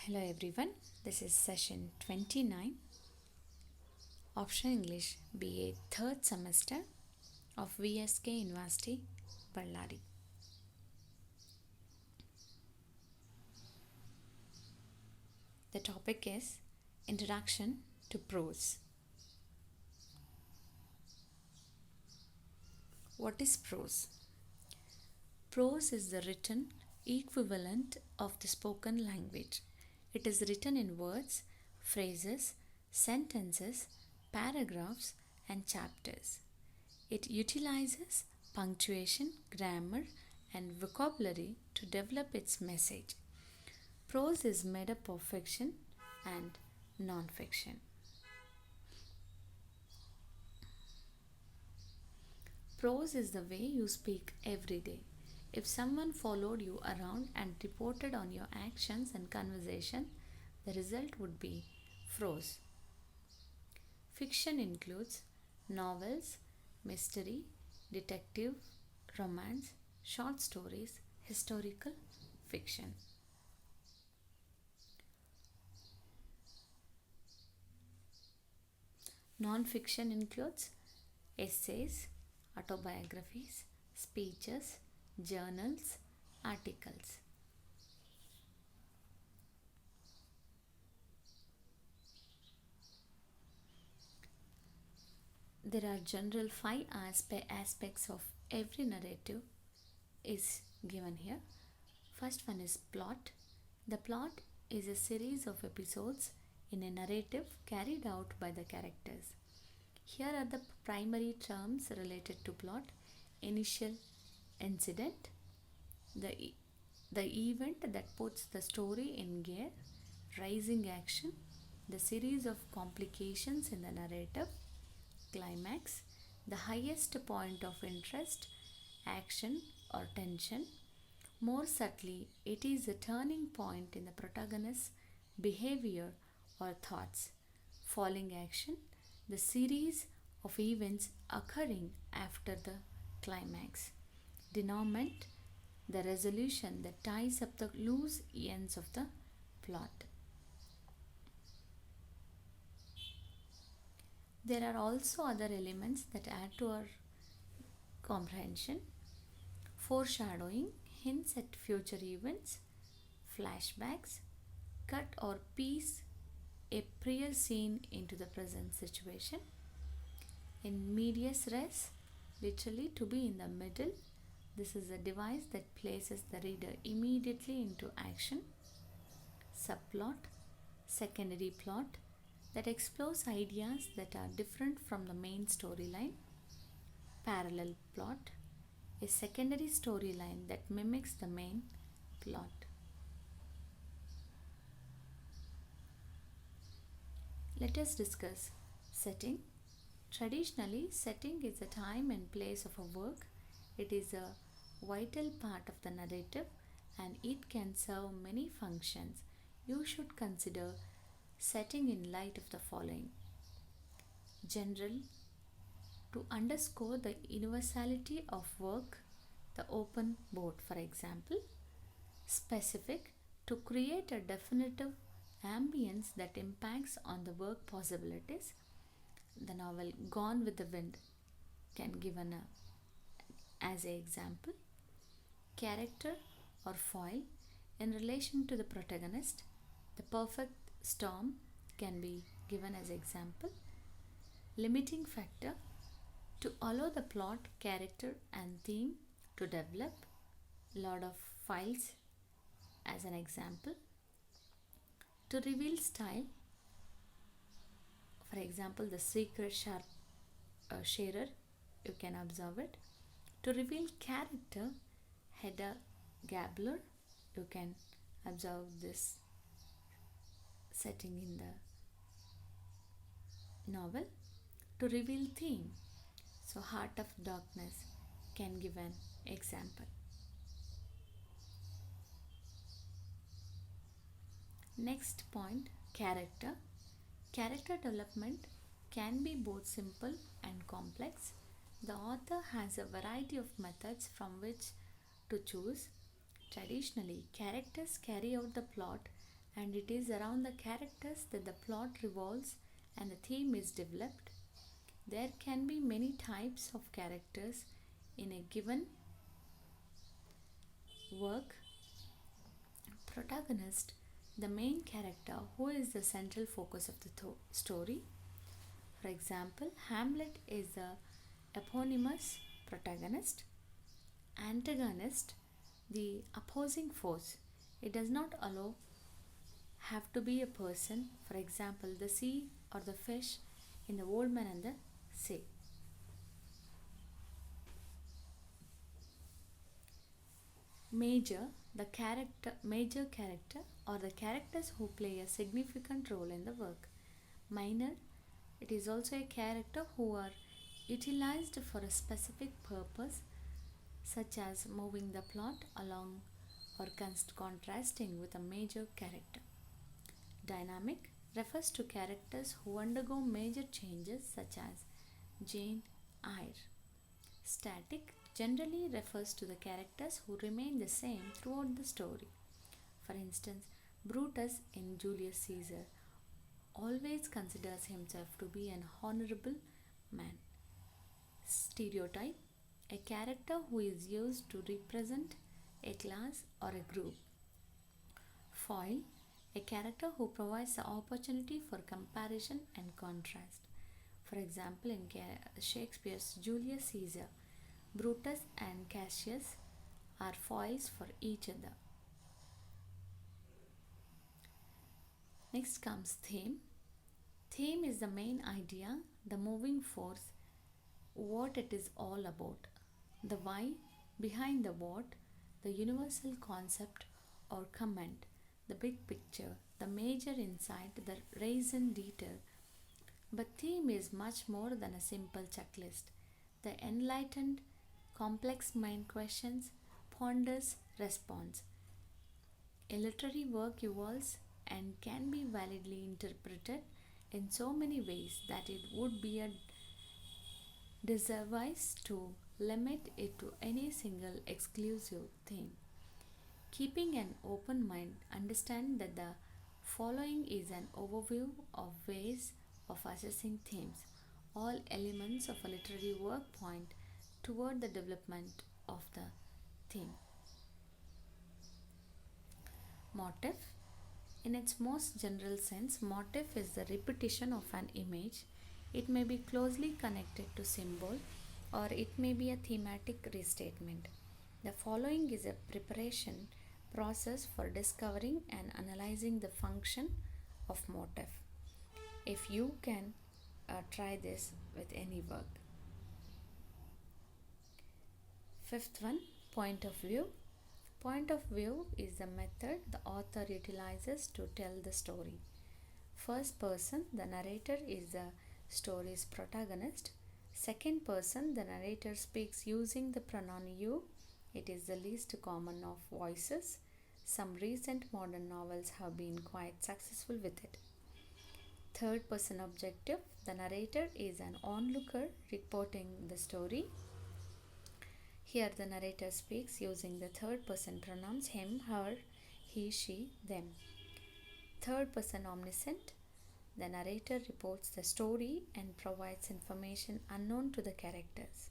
Hello everyone, this is session 29, Optional English BA third semester of VSK University, Ballari. The topic is Introduction to Prose. What is prose? Prose is the written equivalent of the spoken language. It is written in words, phrases, sentences, paragraphs, and chapters. It utilizes punctuation, grammar, and vocabulary to develop its message. Prose is made up of fiction and non fiction. Prose is the way you speak every day. If someone followed you around and reported on your actions and conversation, the result would be prose. Fiction includes novels, mystery, detective, romance, short stories, historical fiction. Non-fiction includes essays, autobiographies, speeches, journals, articles. There are general five aspects of every narrative is given here. First one is plot. The plot is a series of episodes in a narrative carried out by the characters. Here are the primary terms related to plot: initial incident, the, the event that puts the story in gear, rising action, the series of complications in the narrative, climax, the highest point of interest, action or tension. More subtly, it is a turning point in the protagonist's behavior or thoughts. Falling action, the series of events occurring after the climax. Denouement, the resolution that ties up the loose ends of the plot. There are also other elements that add to our comprehension: foreshadowing, hints at future events, flashbacks, cut or piece a prior scene into the present situation. In medias res, literally to be in the middle, this is a device that places the reader immediately into action. Subplot, secondary plot, that explores ideas that are different from the main storyline. Parallel plot, a secondary storyline that mimics the main plot. Let us discuss setting. Traditionally, setting is a time and place of a work. It is a vital part of the narrative and it can serve many functions. You should consider setting in light of the following: general, to underscore the universality of work, the open board, for example; specific, to create a definitive ambience that impacts on the work possibilities. The novel Gone with the Wind can given as an example. Character or foil, in relation to the protagonist. The perfect storm can be given as example. Limiting factor, to allow the plot, character and theme to develop. Lord of Files as an example. To reveal style, for example, the secret sharp sharer, you can observe it. To reveal character, Hedda Gabler, you can observe this setting in the novel. To reveal theme, so Heart of Darkness can give an example. Next point, character. Character development can be both simple and complex. The author has a variety of methods from which to choose. Traditionally, characters carry out the plot and it is around the characters that the plot revolves and the theme is developed. There can be many types of characters in a given work. Protagonist, the main character who is the central focus of the story. For example, Hamlet is the eponymous protagonist. Antagonist, the opposing force. It does not allow have to be a person. For example, the sea or the fish in the old man and the sea. Major character or the characters who play a significant role in the work. Minor, it is also a character who are utilized for a specific purpose, such as moving the plot along or contrasting with a major character. Dynamic refers to characters who undergo major changes, such as Jane Eyre. Static generally refers to the characters who remain the same throughout the story. For instance, Brutus in Julius Caesar always considers himself to be an honorable man. Stereotype, a character who is used to represent a class or a group. Foil, a character who provides the opportunity for comparison and contrast. For example, in Shakespeare's Julius Caesar, Brutus and Cassius are foils for each other. Next comes theme. Theme is the main idea, the moving force, what it is all about, the why behind the what, the universal concept or comment, the big picture, the major insight, the reason detail. But theme is much more than a simple checklist. The enlightened, complex mind questions, ponders response. A literary work evolves and can be validly interpreted in so many ways that it would be a disservice to limit it to any single exclusive theme. Keeping an open mind, understand that the following is an overview of ways of assessing themes. All elements of a literary work point toward the development of the theme. Motif. In its most general sense, motif is the repetition of an image. It may be closely connected to symbol or it may be a thematic restatement. The following is a preparation process for discovering and analyzing the function of motif. If you can try this with any work. Fifth one, point of view. Point of view is the method the author utilizes to tell the story. First person, the narrator, is the story's protagonist. Second person, the narrator speaks using the pronoun you. It is the least common of voices. Some recent modern novels have been quite successful with it. Third person objective, the narrator is an onlooker reporting the story. Here the narrator speaks using the third person pronouns him, her, he, she, them. Third person omniscient, the narrator reports the story and provides information unknown to the characters.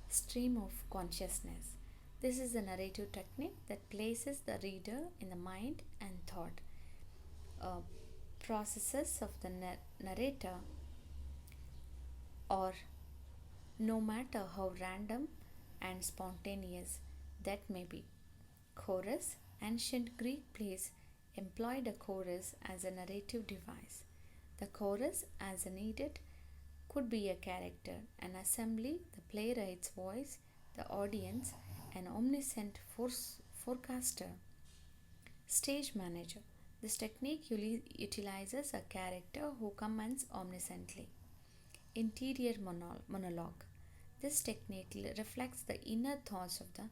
Stream of consciousness. This is a narrative technique that places the reader in the mind and thought processes of the narrator, or no matter how random and spontaneous that may be. Chorus. Ancient Greek plays employed a chorus as a narrative device. The chorus, as needed, could be a character, an assembly, the playwright's voice, the audience, an omniscient forecaster. Stage manager. This technique utilizes a character who commands omnisciently. Interior monologue. This technique reflects the inner thoughts of the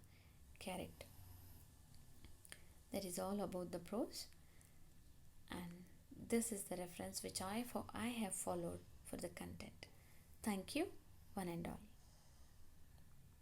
character. That is all about the prose, and this is the reference which I have followed for the content. Thank you, one and all.